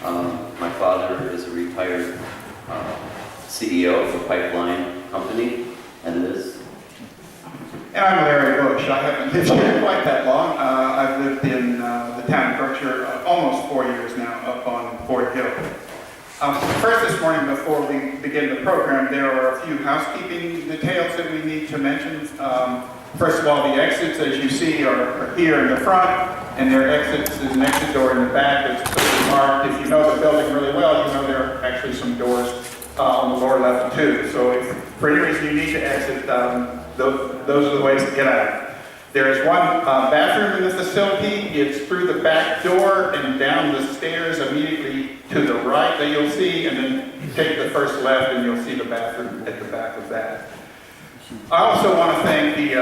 My father is a retired CEO of a pipeline company, and this. And I'm Larry Bush. I haven't lived here quite that long. I've lived in the town of Berkshire almost 4 years now, up on Fort Hill. First this morning, before we begin the program, there are a few housekeeping details that we need to mention. First of all, the exits, as you see, are here in the front, and there are exits. There's an exit door in the back that's clearly marked. If you know the building really well, you know there are actually some doors on the lower level too. So if for any reason you need to exit, those are the ways to get out. There is one bathroom in the facility. It's through the back door and down the stairs immediately to the right that you'll see, and then take the first left and you'll see the bathroom at the back of that. I also want to thank the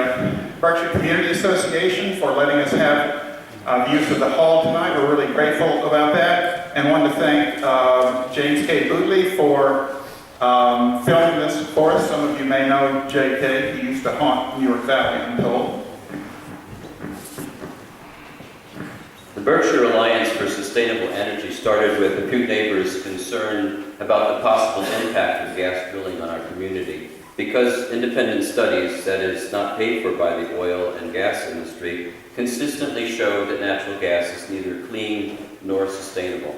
Berkshire Community Association for letting us have the use of the hall tonight. We're really grateful about that. And want to thank James K. Boodley for filming this for us. Some of you may know J.K. He used to haunt New York Valley, I'm told. The Berkshire Alliance for Sustainable Energy started with a few neighbors concerned about the possible impact of gas drilling on our community. Because independent studies, that is, not paid for by the oil and gas industry, consistently show that natural gas is neither clean nor sustainable,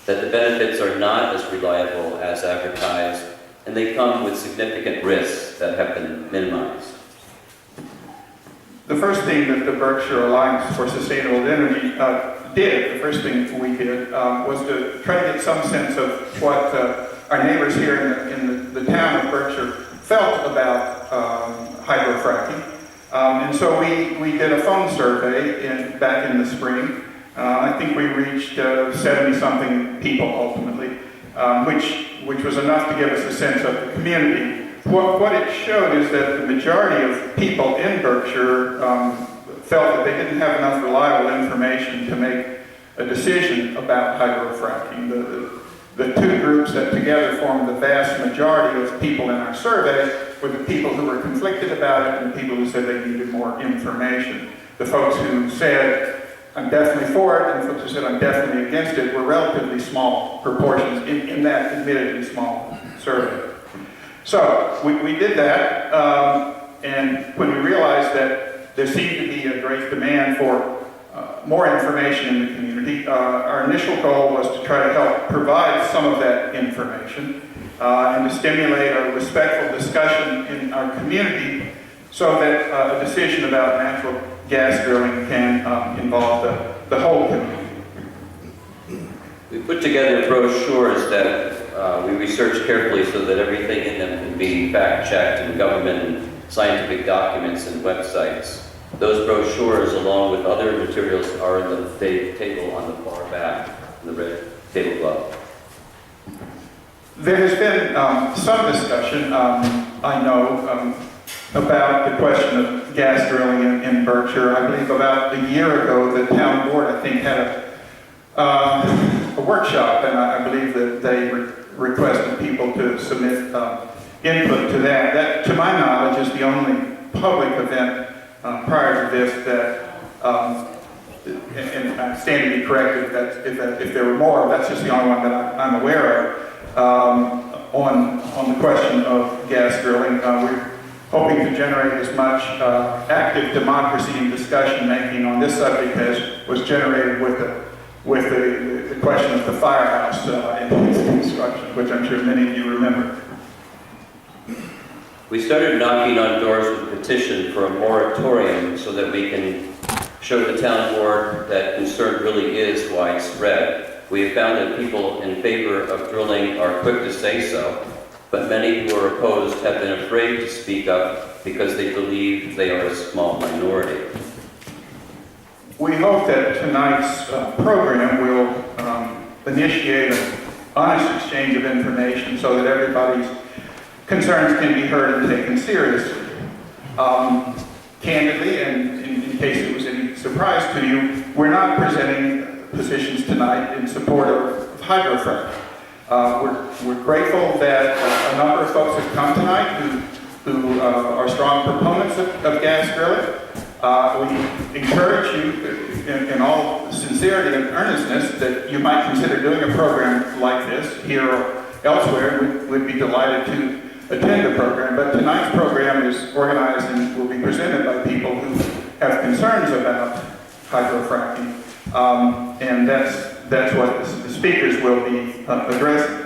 that the benefits are not as reliable as advertised, and they come with significant risks that have been minimized. The first thing that the Berkshire Alliance for Sustainable Energy did, the first thing we did, was to try to get some sense of what our neighbors here in the town of Berkshire felt about hydrofracking. And so we did a phone survey back in the spring. I think we reached 70-something people ultimately, which was enough to give us a sense of the community. What it showed is that the majority of people in Berkshire felt that they didn't have enough reliable information to make a decision about hydrofracking. The two groups that together formed the vast majority of people in our survey were the people who were conflicted about it and the people who said they needed more information. The folks who said, I'm definitely for it, and the folks who said, I'm definitely against it, were relatively small proportions in that admittedly small survey. So we did that, and when we realized that there seemed to be a great demand for more information in the community, our initial goal was to try to help provide some of that information and to stimulate a respectful discussion in our community so that a decision about natural gas drilling can involve the whole community. We put together brochures that we researched carefully so that everything in them can be fact-checked in government and scientific documents and websites. Those brochures, along with other materials, are in the table on the far back, in the red tablecloth. There has been some discussion, I know, about the question of gas drilling in Berkshire. I believe about a year ago, the town board, I think, had a workshop, and I believe that they requested people to submit input to that. That, to my knowledge, is the only public event prior to this that, and I stand to be corrected if there were more, that's just the only one that I'm aware of, on the question of gas drilling. We're hoping to generate as much active democracy and discussion making on this subject as was generated with the question of the firehouse in its construction, which I'm sure many of you remember. We started knocking on doors with a petition for a moratorium so that we can show the town board that concern really is widespread. We have found that people in favor of drilling are quick to say so, but many who are opposed have been afraid to speak up because they believe they are a small minority. We hope that tonight's program will initiate an honest exchange of information so that everybody's concerns can be heard and taken seriously. Candidly, and in case it was any surprise to you, we're not presenting positions tonight in support of hydrofracking. We're grateful that a number of folks have come tonight who are strong proponents of gas drilling. We encourage you, in all sincerity and earnestness, that you might consider doing a program like this here or elsewhere. We'd be delighted to attend the program. But tonight's program is organized and will be presented by people who have concerns about hydrofracking, and that's what the speakers will be addressing.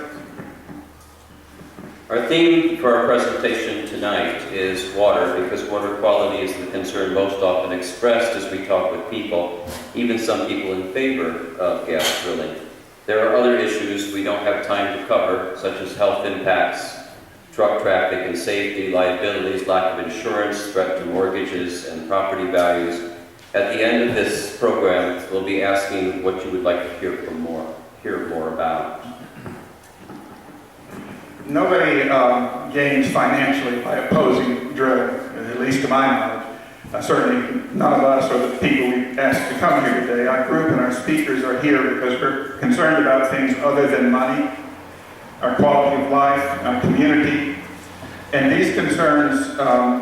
Our theme for our presentation tonight is water, because water quality is the concern most often expressed as we talk with people, even some people in favor of gas drilling. There are other issues we don't have time to cover, such as health impacts, truck traffic and safety, liabilities, lack of insurance, threat to mortgages and property values. At the end of this program, we'll be asking what you would like to hear more about. Nobody gains financially by opposing drilling, at least to my knowledge. Certainly none of us or the people we asked to come here today. Our group and our speakers are here because we're concerned about things other than money, our quality of life, our community. And these concerns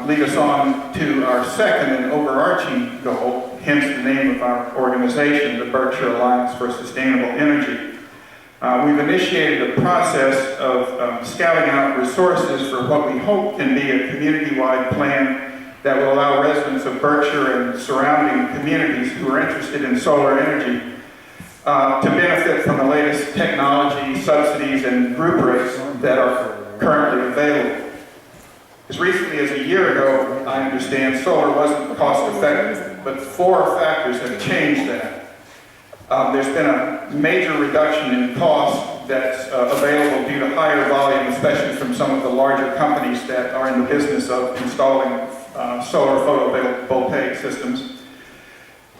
lead us on to our second and overarching goal, hence the name of our organization, the Berkshire Alliance for Sustainable Energy. We've initiated a process of scouting out resources for what we hope can be a community-wide plan that will allow residents of Berkshire and surrounding communities who are interested in solar energy to benefit from the latest technology, subsidies, and group rates that are currently available. As recently as a year ago, I understand solar wasn't cost-effective, but 4 factors have changed that. There's been a major reduction in cost that's available due to higher volume, especially from some of the larger companies that are in the business of installing solar photovoltaic systems.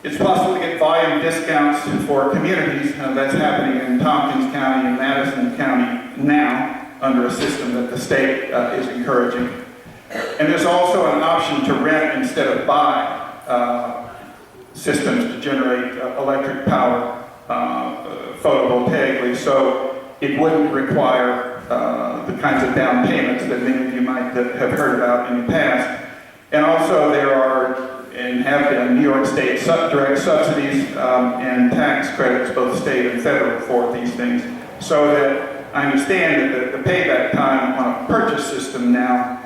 It's possible to get volume discounts for communities. That's happening in Tompkins County and Madison County now under a system that the state is encouraging. And there's also an option to rent instead of buy systems to generate electric power photovoltaically, so it wouldn't require the kinds of down payments that many of you might have heard about in the past. And also there are, and have been, New York State direct subsidies and tax credits, both state and federal, for these things, so that I understand that the payback time on a purchase system now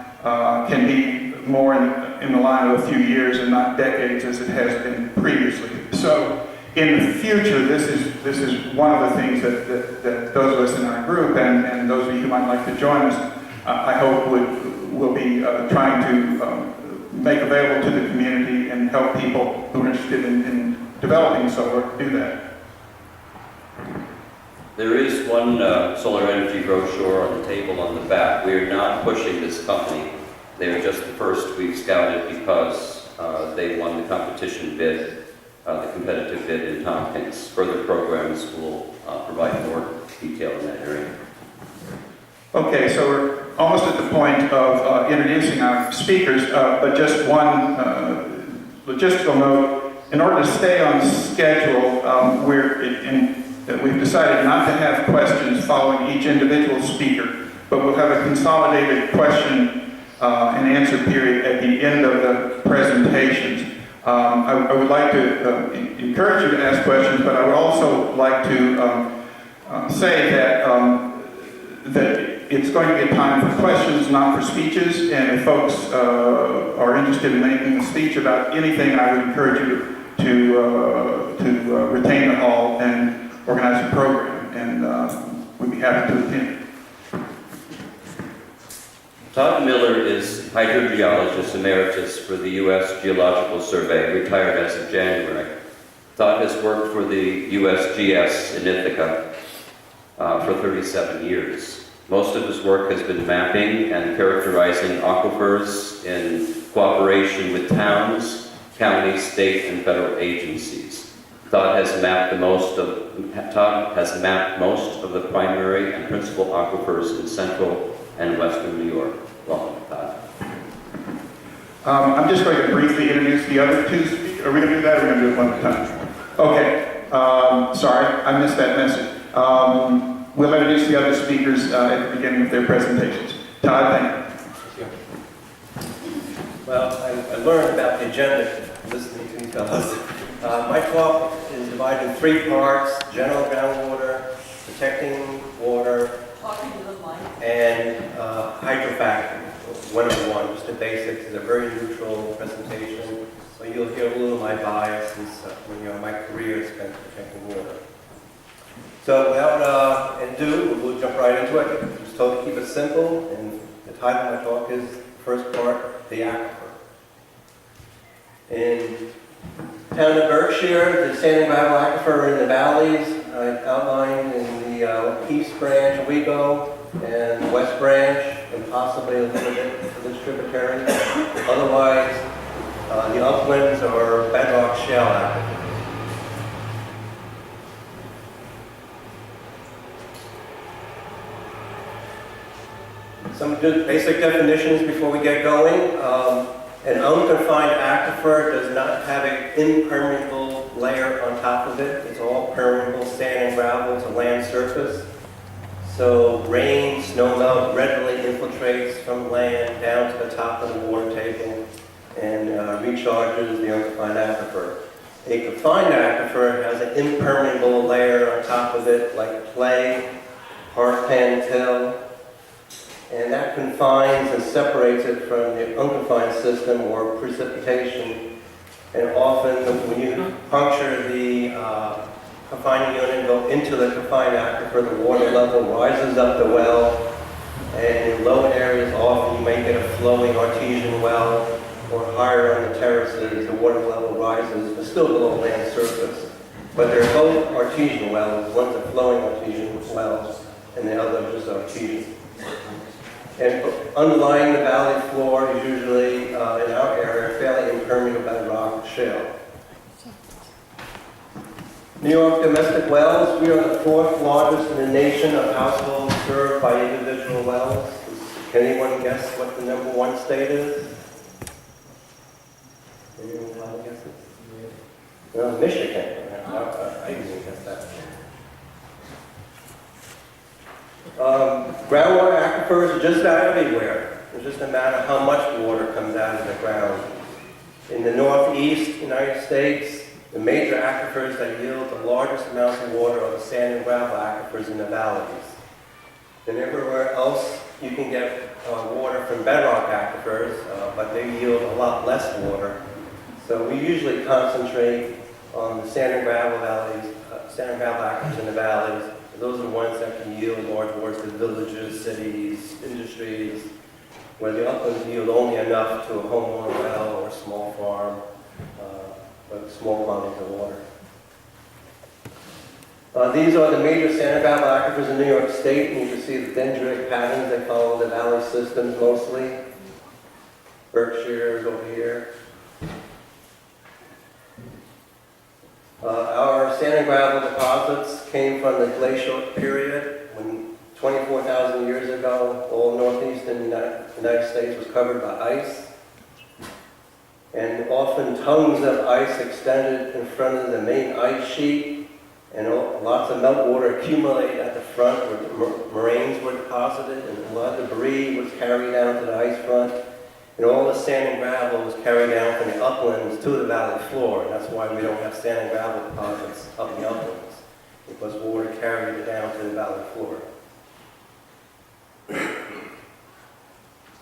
can be more in the line of a few years and not decades as it has been previously. So in the future, this is one of the things that those of us in our group and those of you who might like to join us, I hope will be trying to make available to the community and help people who are interested in developing solar do that. There is one solar energy brochure on the table on the back. We are not pushing this company. They are just the first we've scouted because they won the competition bid, the competitive bid in Tompkins. Further programs will provide more detail in that area. Okay, so we're almost at the point of introducing our speakers, but just one logistical note. In order to stay on schedule, we've decided not to have questions following each individual speaker, but we'll have a consolidated question and answer period at the end of the presentations. I would like to encourage you to ask questions, but I would also like to say that it's going to be a time for questions, not for speeches, and if folks are interested in making a speech about anything, I would encourage you to retain the hall and organize a program, and we'd be happy to attend. Todd Miller is hydrogeologist emeritus for the U.S. Geological Survey, retired as of January. Todd has worked for the USGS in Ithaca for 37 years. Most of his work has been mapping and characterizing aquifers in cooperation with towns, counties, state, and federal agencies. Todd has mapped most of the primary and principal aquifers in central and western New York. Welcome, Todd. I'm just going to briefly introduce the other two speakers. Are we going to do that, or are we going to do it one at a time? Okay. Sorry, I missed that message. We'll introduce the other speakers at the beginning of their presentations. Todd, thank you. Well, I learned about the agenda listening to you fellows. My talk is divided in 3 parts: general groundwater, protecting water, Talking to the mic. and hydrofracking. 101, just the basics. It's a very neutral presentation, so you'll hear a little of my bias since my career is spent protecting water. So without ado, we'll jump right into it. I'm just told to keep it simple, and the title of my talk is, first part, the aquifer. In town of Berkshire, the sand and gravel aquifer in the valleys, I outlined in the East Branch, Wego, and the West Branch, and possibly a little bit for this tributary. Otherwise, the uplands are bedrock shale aquifers. Some good basic definitions before we get going. An unconfined aquifer does not have an impermeable layer on top of it. It's all permeable sand and gravel to land surface. So rain, snow melt readily infiltrates from land down to the top of the water table and recharges the unconfined aquifer. A confined aquifer has an impermeable layer on top of it, like clay, hard pan till, and that confines and separates it from the unconfined system or precipitation. And often when you puncture the confining unit and go into the confined aquifer, the water level rises up the well, and in low areas often you may get a flowing artesian well, or higher on the terraces the water level rises, but still below land surface. But they're both artesian wells. One's a flowing artesian well, and the other is just artesian. And underlying the valley floor is usually, in our area, fairly impermeable bedrock shale. New York domestic wells, we are the 4th largest in the nation of households served by individual wells. Can anyone guess what the #1 state is? Anyone want to guess it? No, Michigan. I didn't guess that. Groundwater aquifers are just about everywhere. It's just a matter of how much water comes out of the ground. In the northeast United States, the major aquifers that yield the largest amounts of water are the sand and gravel aquifers in the valleys. And everywhere else, you can get water from bedrock aquifers, but they yield a lot less water. So we usually concentrate on the sand and gravel valleys, sand and gravel aquifers in the valleys. Those are the ones that can yield large waters to villages, cities, industries, where the uplands yield only enough to a homeowner well or a small farm, but small quantities of water. These are the major sand and gravel aquifers in New York State, and you can see the dendritic patterns. They follow the valley systems mostly. Berkshire is over here. Our sand and gravel deposits came from the glacial period when 24,000 years ago, all northeastern United States was covered by ice. And often tongues of ice extended in front of the main ice sheet, and lots of meltwater accumulated at the front where the moraines were deposited, and a lot of debris was carried down to the ice front. And all the sand and gravel was carried down from the uplands to the valley floor. And that's why we don't have sand and gravel deposits up in the uplands, because water carried it down to the valley floor.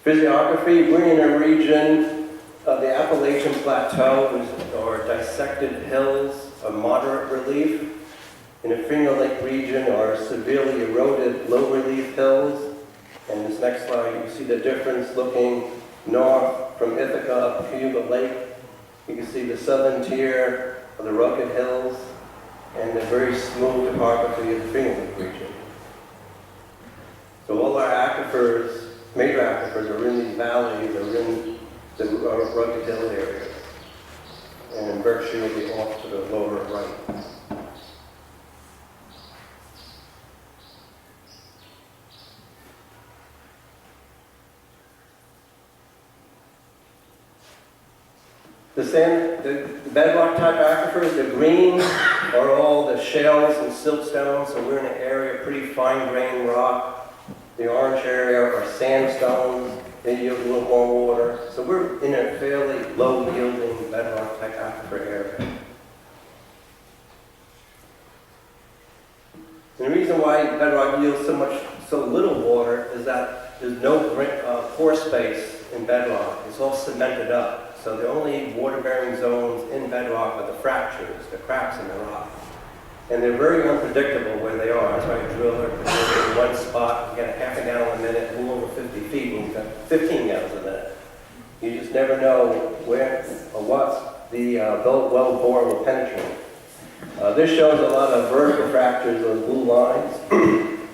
Physiography, we're in a region of the Appalachian Plateau, which are dissected hills of moderate relief. In the Finger Lake region are severely eroded low relief hills. And this next slide, you can see the difference looking north from Ithaca up to Cayuga Lake. You can see the southern tier of the rugged hills and the very smooth topography of the Finger Lake region. So all our aquifers, major aquifers, are in these valleys, are in the rugged hill areas. And Berkshire will be off to the lower right. The bedrock type aquifers, the green are all the shales and siltstones, so we're in an area of pretty fine grained rock. The orange area are sandstones. they yield a little more water. So we're in a fairly low-yielding bedrock type aquifer area. And the reason why bedrock yields so little water is that there's no pore space in bedrock. It's all cemented up. So the only water-bearing zones in bedrock are the fractures, the cracks in the rock. And they're very unpredictable where they are. That's why a driller can go in one spot, get half a gallon a minute, move over 50 feet, and you've got 15 gallons a minute. You just never know where or what the well bore will penetrate. This shows a lot of vertical fractures, those blue lines,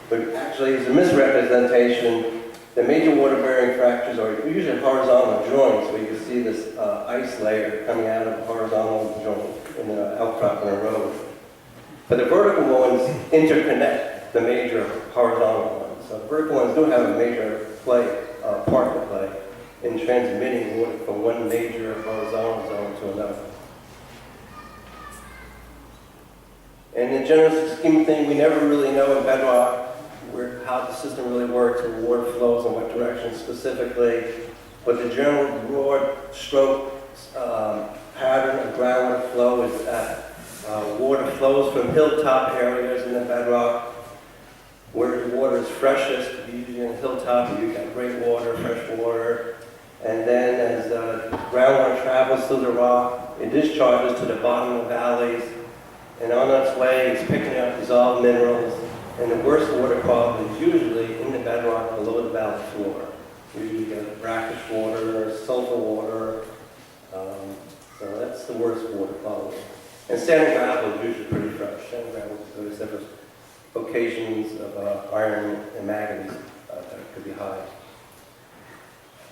but actually it's a misrepresentation. The major water-bearing fractures are usually horizontal joints, where you can see this ice layer coming out of a horizontal joint in an outcrop in a road. But the vertical ones interconnect the major horizontal ones. So the vertical ones do have a major part to play in transmitting water from one major horizontal zone to another. And in the general scheme of things, we never really know in bedrock how the system really works and water flows in what direction specifically. But the general broad stroke pattern of groundwater flow is that water flows from hilltop areas in the bedrock where the water is freshest. Usually in the hilltop, you get great water, fresh water. And then as groundwater travels through the rock, it discharges to the bottom of valleys. And on its way, it's picking up dissolved minerals. And the worst water quality is usually in the bedrock below the valley floor. Usually you get brackish water, sulfur water. So that's the worst water quality. And sand and gravel is usually pretty fresh. Sand and gravel is different occasions of iron and manganese that could be high.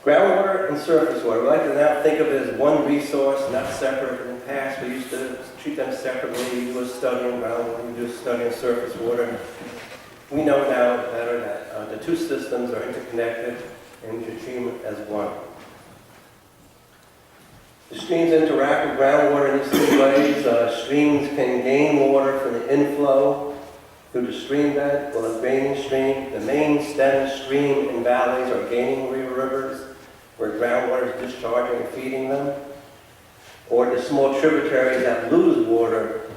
Groundwater and surface water. We like to now think of it as one resource, not separate. In the past, we used to treat them separately. You do a study on groundwater, you do a study on surface water. We know now better that the two systems are interconnected and we should treat them as one. The streams interact with groundwater in these two ways. Streams can gain water from the inflow through the stream bed, or the draining stream. The main stem stream in valleys are gaining rivers, where groundwater is discharging and feeding them. Or the small tributaries that lose water,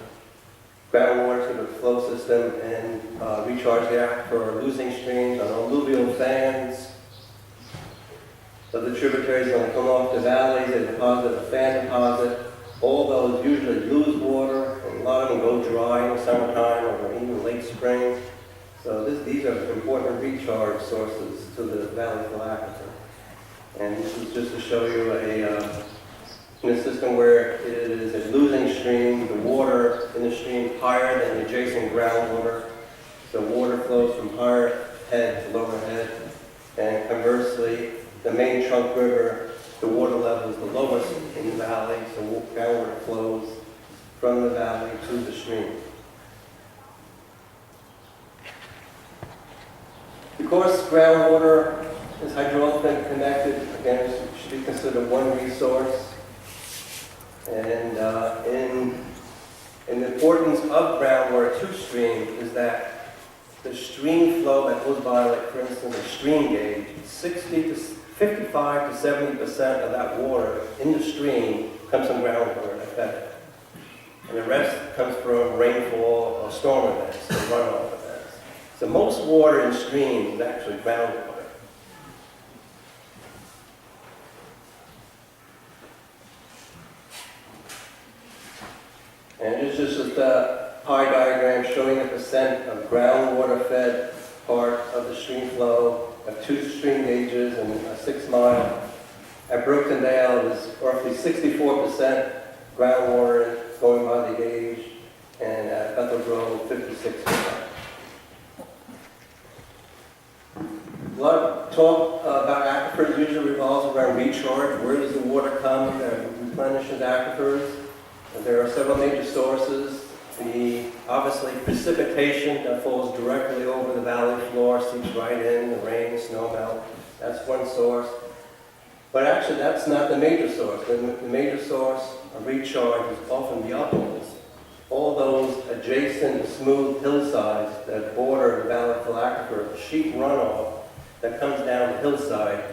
groundwater to the flow system and recharge the aquifer, losing streams on alluvial fans. So the tributaries, when they come off the valleys, they deposit a fan deposit. All those usually lose water, and a lot of them go dry in the summertime or even late spring. So these are important recharge sources to the valley flow aquifer. And this is just to show you in a system where it is a losing stream, the water in the stream higher than the adjacent groundwater. So water flows from higher head to lower head, and conversely, the main trunk river, the water level is the lowest in the valley, so groundwater flows from the valley to the stream. Because groundwater is hydraulically connected, again, it should be considered one resource. And in the importance of groundwater to stream is that the stream flow that goes by, like for instance, a stream gauge, 55 to 70% of that water in the stream comes from groundwater, like that. And the rest comes from rainfall or storm events, or runoff events. So most water in streams is actually groundwater. And it's just a pie diagram showing the percent of groundwater-fed part of the stream flow of 2 stream gauges and a 6 mile. At Brooktondale, it was roughly 64% groundwater going by the gauge, and at Bethel Grove, 56%. A lot of talk about aquifers usually revolves around recharge. Where does the water come that replenishes aquifers? There are several major sources. Obviously, precipitation that falls directly over the valley floor seeps right in, the rain, snow melt. That's one source. But actually, that's not the major source. The major source of recharge is often the uplands. All those adjacent smooth hillsides that border the valley flow aquifer, sheet runoff that comes down the hillside,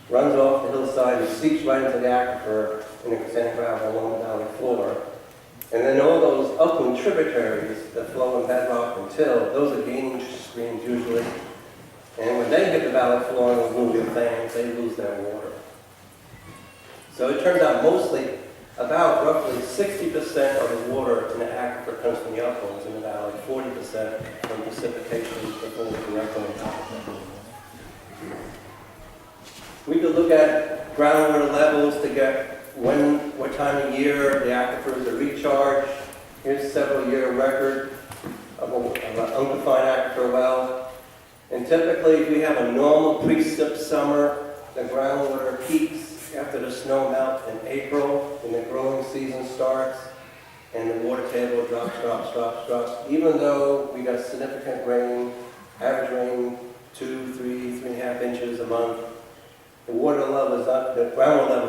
runs off the hillside and seeps right into the aquifer in the sand gravel along the valley floor. And then all those upland tributaries that flow in bedrock and till, those are gaining streams usually. And when they hit the valley floor and those moving fans, they lose their water. So it turns out mostly, about roughly 60% of the water in the aquifer comes from the uplands in the valley, 40% from precipitation that falls directly on top of them. We could look at groundwater levels to get what time of year the aquifers are recharged. Here's a several-year record of an undefined aquifer well. And typically, if we have a normal precip summer, the groundwater peaks after the snow melts in April, when the growing season starts, and the water table drops. Even though we got significant rain, average rain 2, 3, 3.5 inches a month, the groundwater level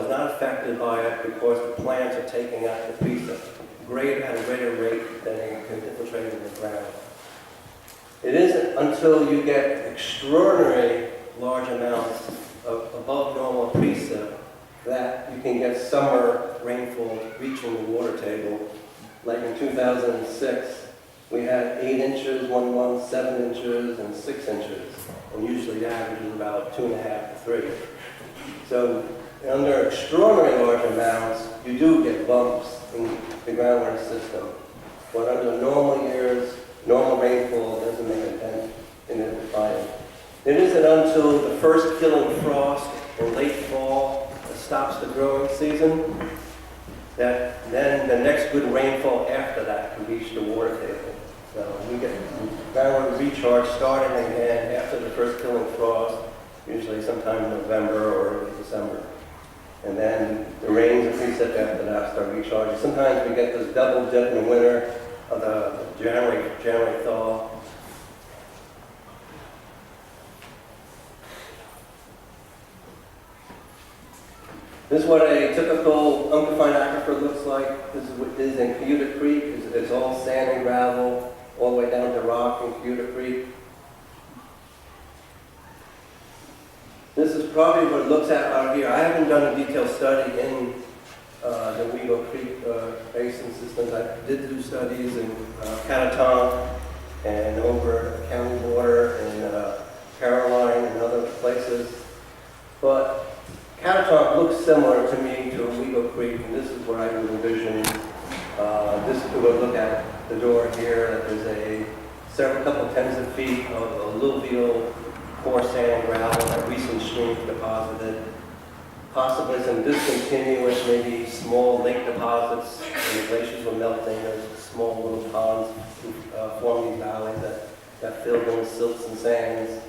is not affected by it because the plants are taking out the precip at a greater rate than they can infiltrate in the ground. It isn't until you get extraordinary large amounts of above normal precip that you can get summer rainfall reaching the water table. Like in 2006, we had 8 inches one month, 7 inches, and 6 inches. And usually the average is about 2.5 to 3. So under extraordinary large amounts, you do get bumps in the groundwater system. But under normal years, normal rainfall doesn't make a dent in the decline. It isn't until the first killing frost in late fall that stops the growing season that then the next good rainfall after that can reach the water table. So we get groundwater recharge starting again after the first killing frost, usually sometime in November or early December. And then the rains and precip after that start recharging. Sometimes we get this double dip in the winter of the January thaw. This is what a typical unconfined aquifer looks like. This is what is in Cayuga Creek. It's all sand and gravel, all the way down to rock in Cayuga Creek. This is probably what it looks at out here. I haven't done a detailed study in the Weaver Creek basin systems. I did do studies in Cataton and over the county border in Caroline and other places. But Cataton looks similar to me to Weaver Creek, and this is what I would envision. This is what look at the door here. That there's several couple tens of feet of alluvial coarse sand and gravel that recent streams deposited. Possibly some discontinuous, maybe small lake deposits when the glaciers were melting. There's small little ponds who form these valleys that filled in with silts and sands.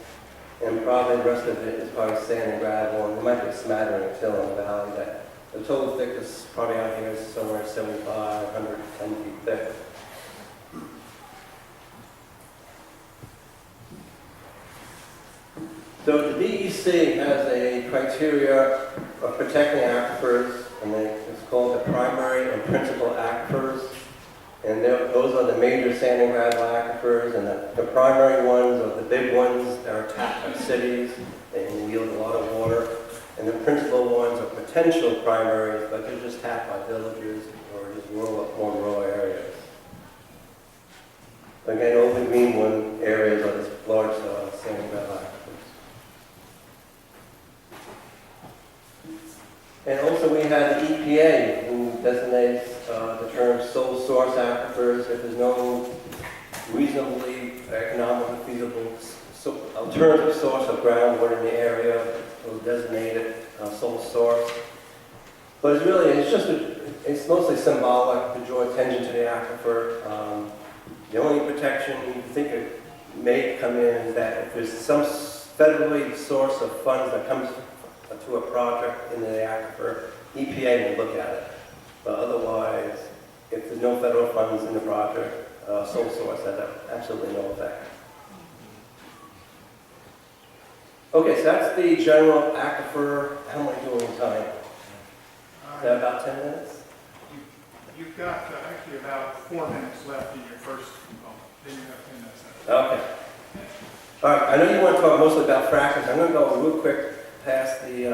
And probably the rest of it is probably sand and gravel, and there might be a smattering of till in the valley. That the total thickness probably out here is somewhere 75, 110 feet thick. So the DEC has a criteria of protecting aquifers, and it's called the primary and principal aquifers. And those are the major sand and gravel aquifers, and the primary ones are the big ones that are tapped by cities and yield a lot of water. And the principal ones are potential primaries, but they're just tapped by villages or just more rural areas. Again, all the green one areas are these large sand and gravel aquifers. And also we have the EPA, who designates the term sole source aquifers if there's no reasonably economically feasible alternative source of groundwater in the area. Will designate it sole source. But it's mostly symbolic to draw attention to the aquifer. The only protection you think it may come in is that if there's some federally source of funds that comes to a project in the aquifer, EPA will look at it. But otherwise, if there's no federal funds in the project, sole source has absolutely no effect. Okay, so that's the general aquifer. How am I doing in time? Is that about 10 minutes? You've got actually about 4 minutes left in your first component. Then you have 10 minutes left. Okay. All right, I know you want to talk mostly about fractions. I'm going to go real quick past the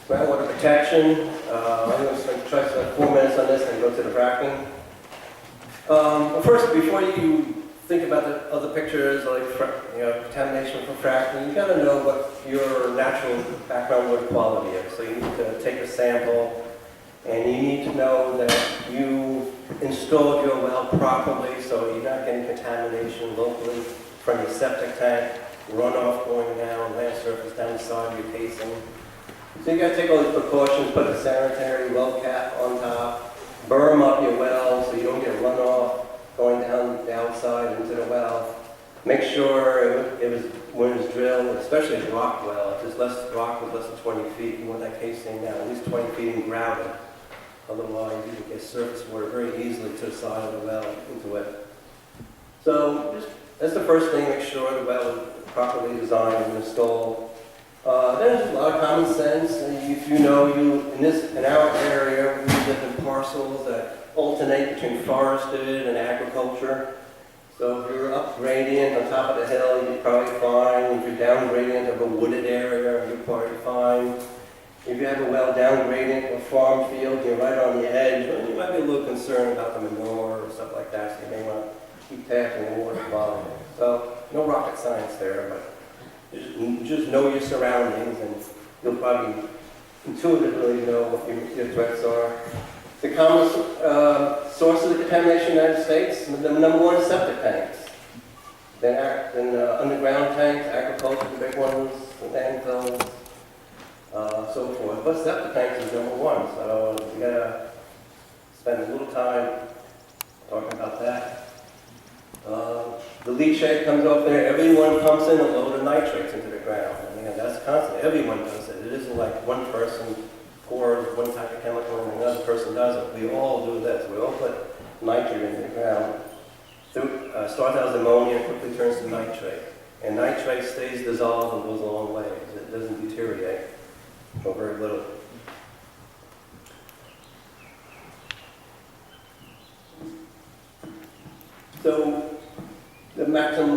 groundwater protection. I'm going to try to spend 4 minutes on this and go to the fracking. But first, before you think about the other pictures, like contamination from fracking, you got to know what your natural background water quality is. So you need to take a sample, and you need to know that you installed your well properly, so you're not getting contamination locally from your septic tank, runoff going down, land surface down the side of your casing. So you got to take all these precautions, put the sanitary well cap on top, berm up your well so you don't get runoff going down the outside into the well. Make sure when it's drilled, especially a rock well, if it's rock with less than 20 feet, you want that casing down at least 20 feet and grouted. Otherwise, you can get surface water very easily to the side of the well into it. So that's the first thing, make sure the well is properly designed and installed. There's a lot of common sense. If you know in our area, we live in parcels that alternate between forested and agriculture. So if you're up gradient on top of the hill, you're probably fine. If you're down gradient of a wooded area, you're probably fine. If you have a well down gradient or farm field, you're right on the edge, well, you might be a little concerned about the manure or stuff like that, so you may want to keep tapping the water volume. So no rocket science there, but just know your surroundings, and you'll probably intuitively know what your threats are. The common sources of contamination in the United States, the number one is septic tanks. Then underground tanks, agriculture, the big ones, landfills, so forth. But septic tanks is number one, so you gotta spend a little time talking about that. The leachate comes up there. Everyone pumps in a load of nitrates into the ground. I mean, that's constant. Everyone does it. It isn't like one person pours one type of chemical and another person doesn't. We all do this. We all put nitrate into the ground. Starts out as ammonia and quickly turns to nitrate. And nitrate stays dissolved and goes a long way. It doesn't deteriorate or very little. So the maximum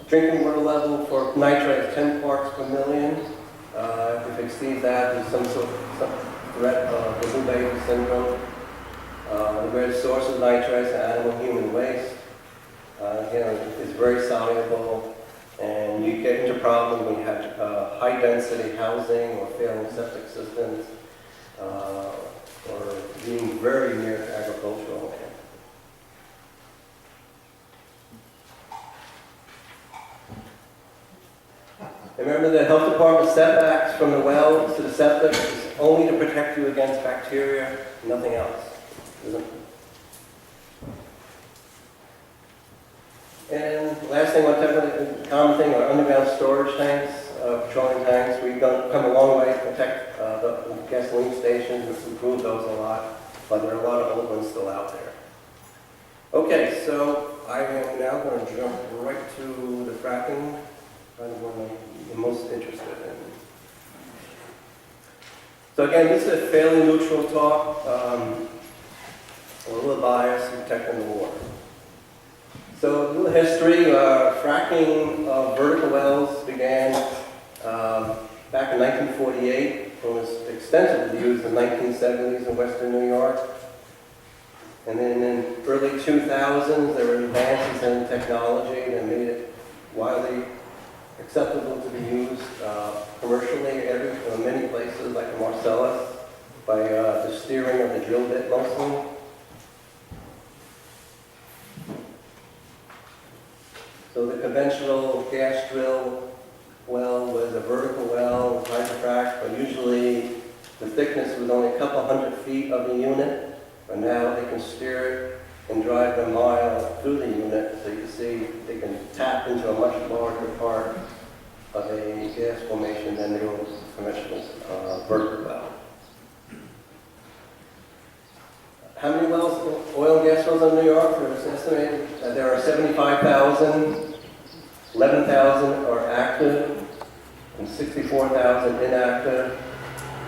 drinking water level for nitrate is 10 parts per million. If it exceeds that, there's some sort of threat of the blue baby syndrome. The greatest source of nitrates is animal human waste. It's very soluble, and you get into problems when you have high density housing or failing septic systems, or being very near to agricultural land. Remember, the health department setbacks from the well to the septic is only to protect you against bacteria, nothing else. And last thing, one common thing are underground storage tanks, petroleum tanks. We've come a long way to protect the gasoline stations. We've improved those a lot, but there are a lot of old ones still out there. Okay, so I am now going to jump right to the fracking. Kind of one I'm most interested in. So again, this is a fairly neutral talk, a little biased in protecting the water. So a little history, fracking of vertical wells began back in 1948 and was extensively used in the 1970s in western New York. And then in early 2000s, there were advances in technology that made it widely acceptable to be used commercially in many places like the Marcellus by the steering of the drill bit mostly. So the conventional gas drill well was a vertical well with hydrofrac, but usually the thickness was only a couple hundred feet of the unit. But now they can steer it and drive a mile through the unit, so you can see they can tap into a much larger part of a gas formation than the old conventional vertical well. How many wells, oil and gas wells in New York? It's estimated that there are 75,000, 11,000 are active, and 64,000 inactive.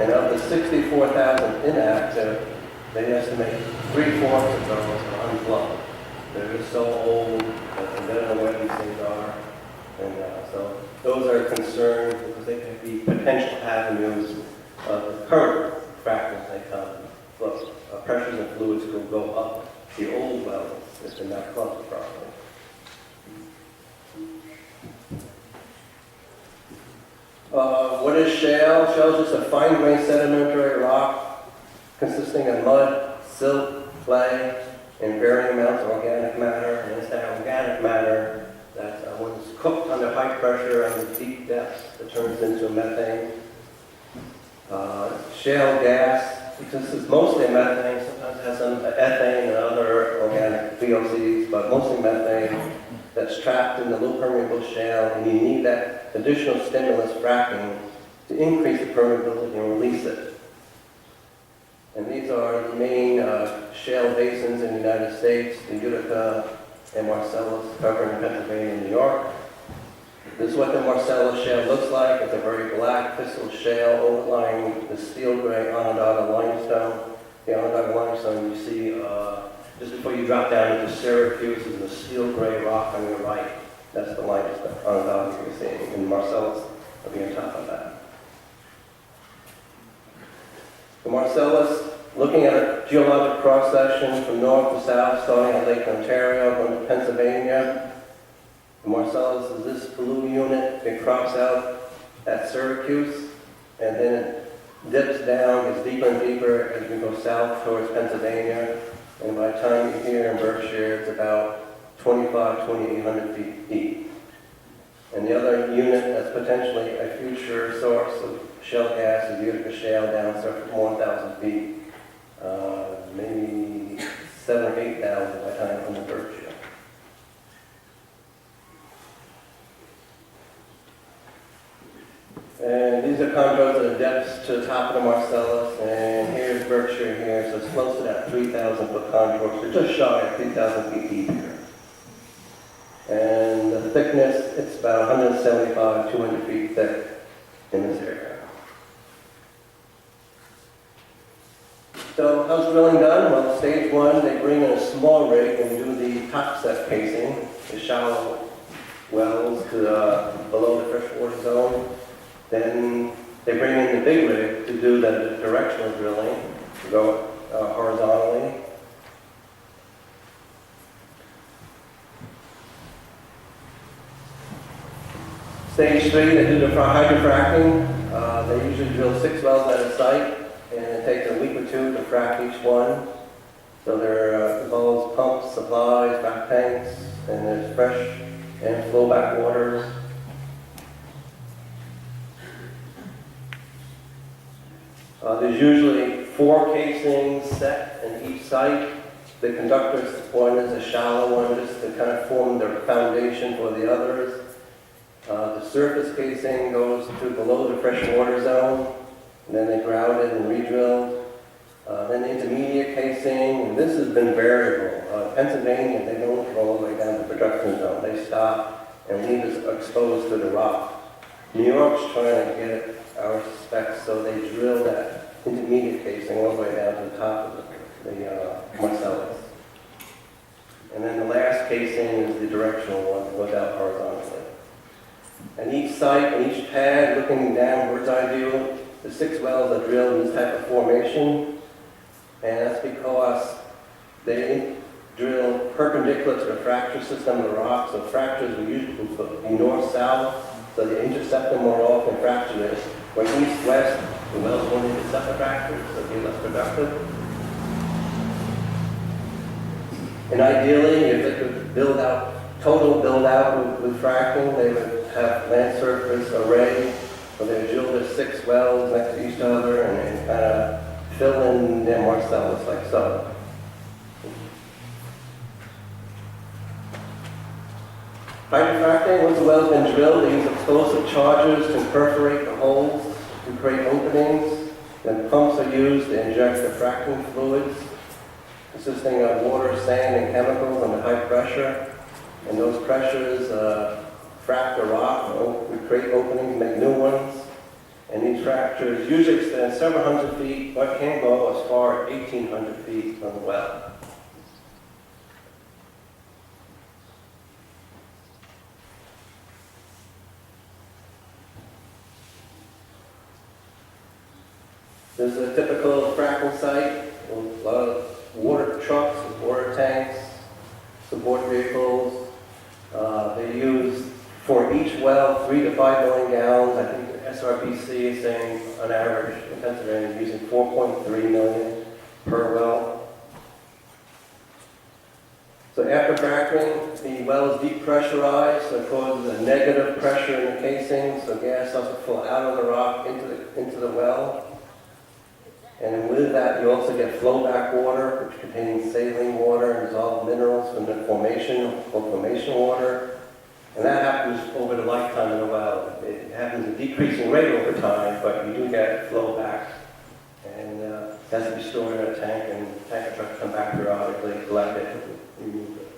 And of the 64,000 inactive, they estimate 3/4 of those are unplugged. They're just so old that they don't know where these things are. those are concerned because they can be potential avenues of the current fractals they come. Look, pressures and fluids could go up the old wells if they're not plugged properly. What is shale? Shale is just a fine-grained sedimentary rock consisting of mud, silt, clay, and varying amounts of organic matter. And it's that organic matter that when it's cooked under high pressure and deep depths, it turns into methane. Shale gas, because it's mostly methane, sometimes it has some ethane and other organic VOCs, but mostly methane that's trapped in the low permeable shale, and you need that additional stimulus fracking to increase the permeability and release it. And these are the main shale basins in the United States, the Utica and Marcellus, covering Pennsylvania and New York. This is what the Marcellus shale looks like. It's a very black crystal shale overlying the steel gray Onondaga limestone. The Onondaga limestone you see just before you drop down into Syracuse is a steel gray rock on your right. That's the limestone Onondaga you're seeing. And Marcellus will be on top of that. The Marcellus, looking at a geologic cross-section from north to south, starting at Lake Ontario, going to Pennsylvania. The Marcellus is this blue unit. It crops out at Syracuse, and then it dips down, gets deeper and deeper as we go south towards Pennsylvania. And by the time you're here in Berkshire, it's about 2,800 feet deep. And the other unit that's potentially a future source of shale gas is Utica Shale down surface 1,000 feet, maybe 7,000 or 8,000 by the time from the Berkshire. And these are contours of the depths to the top of the Marcellus, and here's Berkshire here, so it's close to that 3,000 foot contour, so just shy of 3,000 feet deep here. And the thickness, it's about 175, 200 feet thick in this area. So how's drilling done? Well, stage one, they bring in a small rig and do the topset casing, the shallow wells to below the freshwater zone. Then they bring in the big rig to do the directional drilling, to go horizontally. Stage three, they do the hydrofracking. They usually drill 6 wells at a site, and it takes a week or 2 to frack each one. So there involves pumps, supplies, frac tanks, and there's fresh and flowback waters. There's usually 4 casings set in each site. The conductor's one is a shallow one, just to kind of form the foundation for the others. The surface casing goes to below the freshwater zone, and then they grout it and re-drill. Then the intermediate casing, and this has been variable. Pennsylvania, they don't go all the way down to the production zone. They stop and leave us exposed to the rock. New York's trying to get it our specs, so they drill that intermediate casing all the way down to the top of the Marcellus. And then the last casing is the directional one that goes out horizontally. And each site and each pad, looking downwards, I view the 6 wells are drilled in this type of formation. And that's because they drill perpendicular to the fracture system of the rock. So fractures will usually be north-south, so they intercept them more often. Fracture is where east-west, the wells won't intercept the fractures, so they'll be less productive. And ideally, if they could build out, total build out with fracking, they would have land surface array where they would drill their 6 wells next to each other and kind of fill in their Marcellus like so. Hydrofracking, once the well's been drilled, they use explosive chargers to perforate the holes to create openings. Then pumps are used to inject the fracking fluids, consisting of water, sand, and chemicals under high pressure. And those pressures frack the rock, we create openings, make new ones. And these fractures usually extend several hundred feet, but can go as far as 1,800 feet from the well. This is a typical fracking site, a lot of water trucks, water tanks, support vehicles. They use, for each well, 3 to 5 million gallons. I think the SRPC is saying, on average, in Pennsylvania, using 4.3 million per well. So after fracking, the well is depressurized, so it causes a negative pressure in the casing, so gas doesn't flow out of the rock into the well. And with that, you also get flowback water, which contains saline water and dissolved minerals from the formation, called formation water. And that happens over the lifetime of the well. It happens at a decreasing rate over time, but you do get flowback. And it has to be stored in a tank, and tanker trucks come back periodically, collect it, and remove it.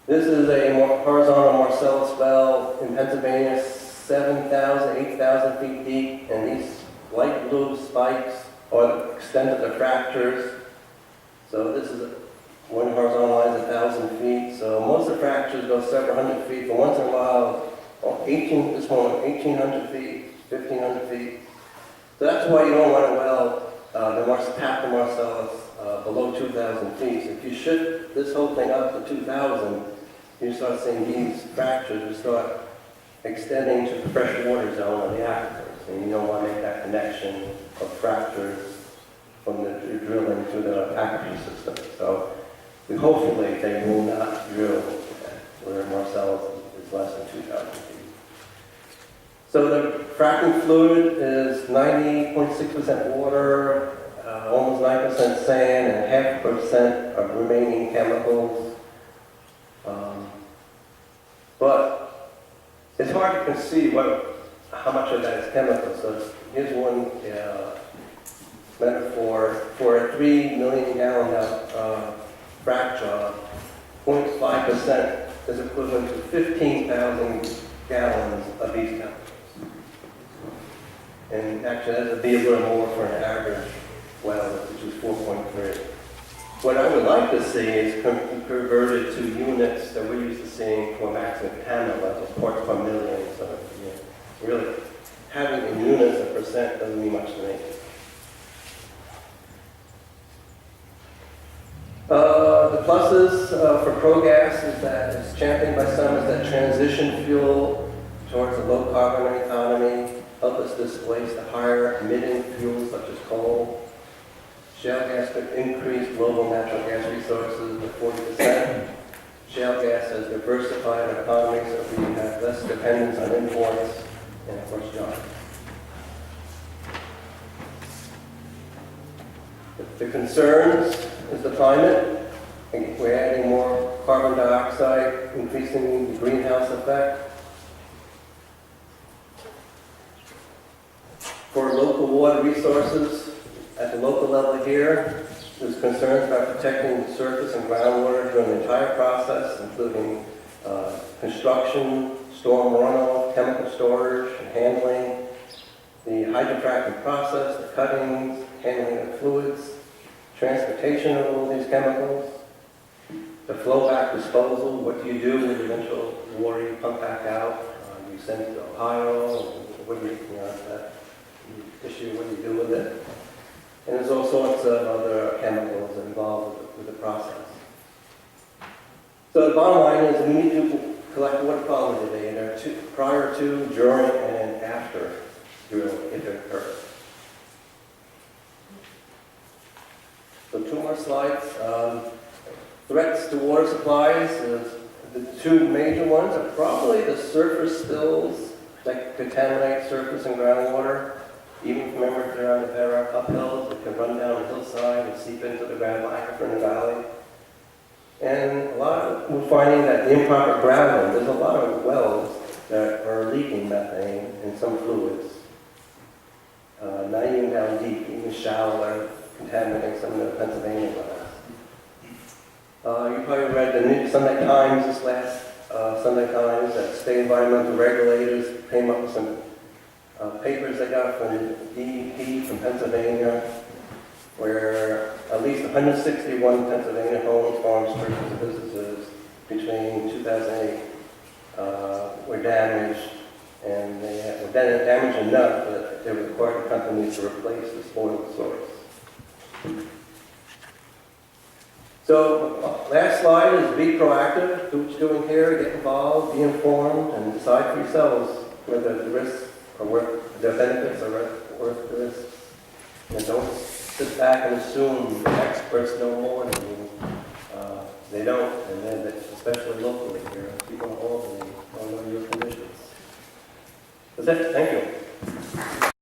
This is a horizontal Marcellus well in Pennsylvania, 7,000, 8,000 feet deep, and these light blue spikes are the extent of the fractures. So this is one horizontal line is 1,000 feet. So most of the fractures go several hundred feet, but once in a while, this one 1,800 feet, 1,500 feet. So that's why you don't want a well tap the Marcellus below 2,000 feet. So if you shift this whole thing up to 2,000, you start seeing these fractures will start extending to the fresh water zone of the aquifers, and you don't want to make that connection of fractures from the drilling to the aquifer system. So hopefully they will not drill where Marcellus is less than 2,000 feet. So the fracking fluid is 90.6% water, almost 9% sand, and 0.5% of remaining chemicals. But it's hard to conceive how much of that is chemical. So here's one metaphor. For a 3 million gallon frac job, 0.5% is equivalent to 15,000 gallons of these chemicals. And actually, that would be a little more for an average well, which is 4.3. What I would like to see is converted to units that we're used to seeing for maximum contaminant levels, parts per million. So, really, having in units a percent doesn't mean much to me. The pluses for ProGas is that it's championed by some as that transition fuel towards a low carbon economy, help us displace the higher emitting fuels such as coal. Shale gas could increase global natural gas resources by 40%. Shale gas has diversified our economy so we have less dependence on imports and, of course, jobs. The concerns is the climate. We're adding more carbon dioxide, increasing the greenhouse effect. For local water resources, at the local level here, there's concerns about protecting the surface and groundwater during the entire process, including construction, storm runoff, chemical storage, and handling, the hydrofracking process, the cuttings, handling of fluids, transportation of all these chemicals, the flowback disposal. What do you do with the eventual water you pump back out? You send it to Ohio, what do you that issue, what do you do with it? And there's all sorts of other chemicals involved with the process. So the bottom line is we need to collect water quality data prior to, during, and after drilling, if it occurs. So 2 more slides. Threats to water supplies. The 2 major ones are probably the surface spills that contaminate surface and groundwater. Even if they're on the bedrock uphills, it can run down the hillside and seep into the gravel aquifer in the valley. And we're finding that the improper gravity, there's a lot of wells that are leaking methane and some fluids. Not even down deep, even shallow, are contaminating some of the Pennsylvania wells. You probably read the Sunday Times this last Sunday Times that state environmental regulators came up with some papers they got from DEP from Pennsylvania, where at least 161 Pennsylvania homes, farms, churches, and businesses between 2008 were damaged, and they were damaged enough that they required the company to replace the spoiled source. So, last slide is be proactive, do what you're doing here, get involved, be informed, and decide for yourselves whether the risks are worth, the benefits are worth the risks. And don't sit back and assume the experts know more than you. They don't, and then especially locally here, people in Albany don't know your conditions. That's it, thank you.